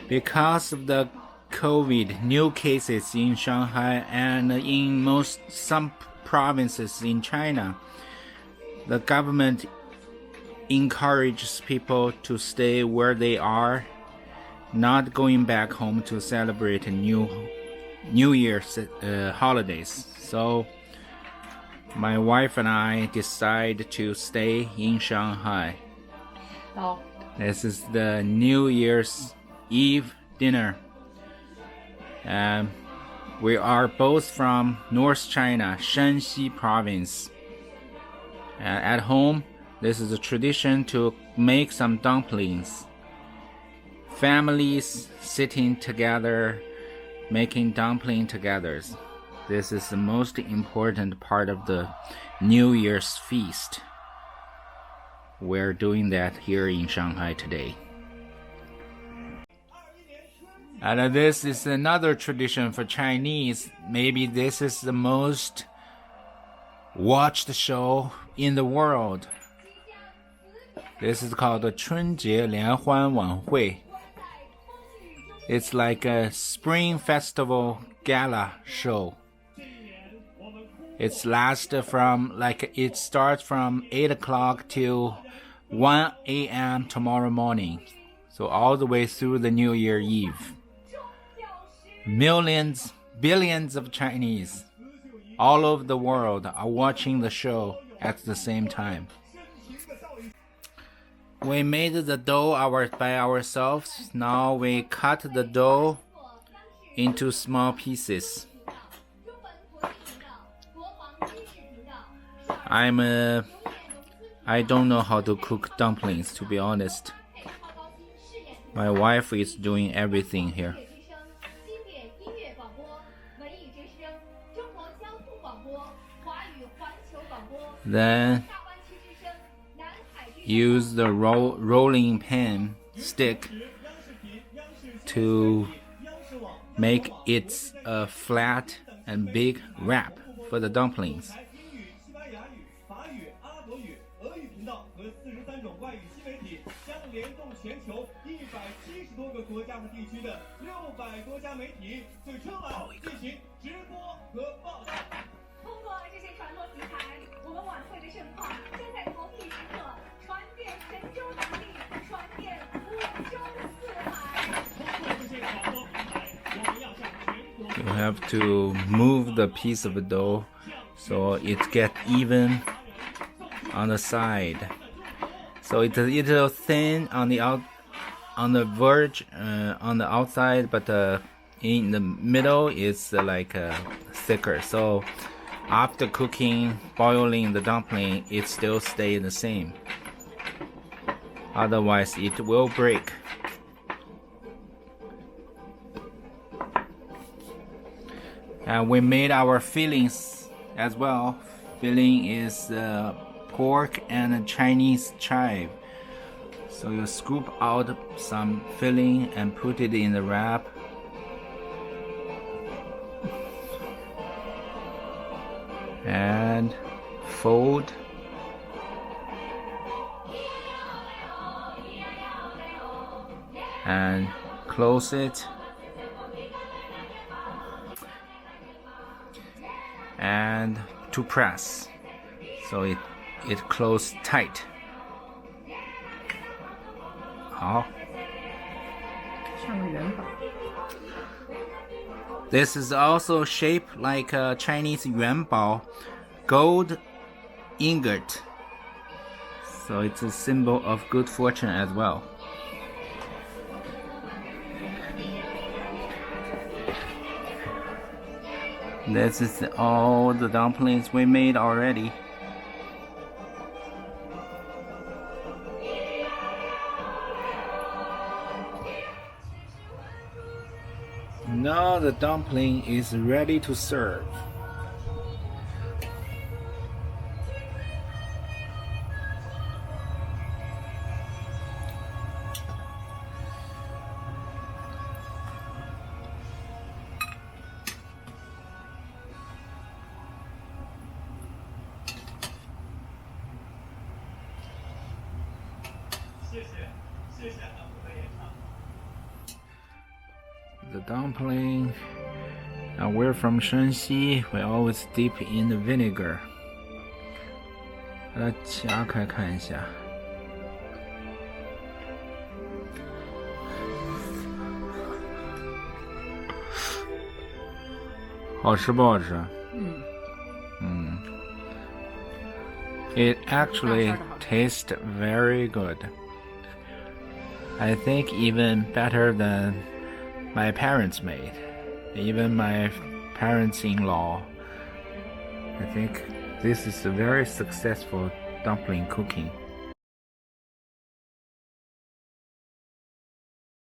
Because of the COVID new cases in Shanghai and in some provinces in China, the government encourages people to stay where they are, not going back home to celebrate New Year's holidays. So my wife and I decide to stay in Shanghai. Oh. This is the New Year's Eve dinner. We are both from North China, Shanxi province. At home, this is a tradition to make some dumplings. Families sitting together, making dumpling together. This is the most important part of the New Year's feast. We're doing that here in Shanghai today. And this is another tradition for Chinese. Maybe this is the most watched show in the world. This is called the 春节联欢晚会. It's like a spring festival gala show. It starts from 8 o'clock till 1 a.m. tomorrow morning. So all the way through the New Year Eve. Billions of Chinese all over the world are watching the show at the same time. We made the dough by ourselves. Now we cut the dough into small pieces. I don't know how to cook dumplings, to be honest. My wife is doing everything here. Then use the rolling pin stick to make it a flat and big wrap for the dumplings. You have to move the piece of dough so it gets even on the side. So it's a little thin on the verge, on the outside, but in the middle it's thicker. So after cooking, boiling the dumpling, it still stays the same. Otherwise, it will break. And we made our fillings as well. Filling is pork and Chinese chive. So you scoop out some filling and put it in the wrap. And fold. And close it. And to press. So it closes tight. 好。 This is also shaped like a Chinese yuanbao, gold ingot. So it's a symbol of good fortune as well. This is all the dumplings we made already. Now the dumpling is ready to serve. the dumpling. And we're from Shanxi. We always dip in the vinegar. 把它夹开看一下。好吃不好吃？It actually tastes very good. I think even better than my parents made. Even my parents-in-law. I think this is a very successful dumpling cooking.